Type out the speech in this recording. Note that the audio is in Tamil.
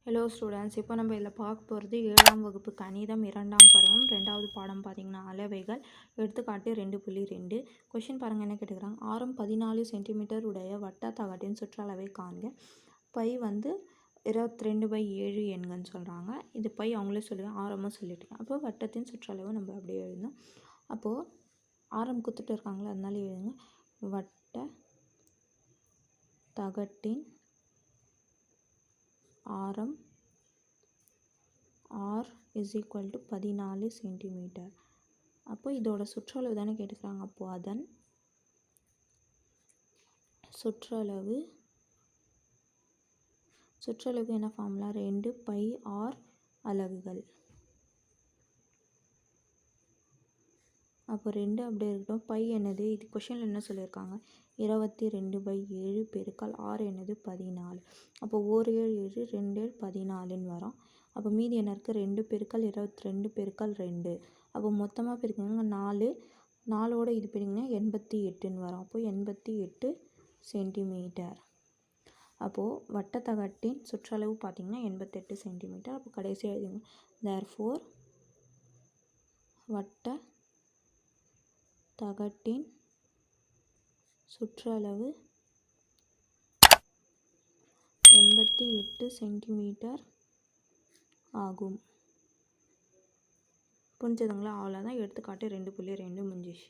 ஹலோ ஸ்டூடெண்ட்ஸ், இப்போ நம்ம இதில் பார்க்க போகிறது 7ஆம் வகுப்பு கணிதம் 2ஆம் பருவம் 2வது பாடம் பார்த்தீங்கன்னா அளவைகள். எடுத்துக்காட்டு 2.2. கொஷின் பாருங்கள், என்ன கேட்டுக்கிறாங்க. ஆரம் 14 சென்டிமீட்டர் உடைய வட்ட தகட்டின் சுற்றளவை காண்க. பை வந்து 22/7 எண்கன்னு சொல்கிறாங்க. இது பை அவங்களே சொல்லுவாங்க, ஆரமும் சொல்லிட்டுருக்காங்க. அப்போது வட்டத்தின் சுற்றளவு நம்ம அப்படியே எழுதணும். அப்போது ஆரம் குத்துட்டு இருக்காங்களே, அதனால எழுதுங்க. வட்ட தகட்டின் ஆரம் r is equal to 14 centimetre. அப்போ இதோட சுற்றளவு தானே கேட்டுக்கிறாங்க. அப்போது அதன் சுற்றளவு என்ன ஃபார்முலா, 2πr அலகுகள். அப்போ 2 அப்படியே இருக்கட்டும். பை என்னது, இது கொஷனில் என்ன சொல்லியிருக்காங்க, 22/7 பெருக்கல் r என்னது 14. அப்போ 1 7 7 2 14ன்னு வரும். அப்போ மீதி என்ன இருக்குது, 2 பெருக்கல் 22 பெருக்கல் 2. அப்போ மொத்தமாக பெருக்குங்க 4ஓட இது பெருக்குங்க 88ன்னு வரும். அப்போது 88 சென்டிமீட்டர். அப்போது வட்டத்தகட்டின் சுற்றளவு பார்த்திங்கன்னா 88 சென்டிமீட்டர். அப்போ கடைசியாக எழுதுங்க, தேர்ஃபோர் வட்ட தகட்டின் சுற்றளவு 88 சென்டிமீட்டர் ஆகும். புரிஞ்சதுங்களா? அவ்வளோதான். எடுத்துக்காட்டு 2.2 முடிஞ்சிச்சு.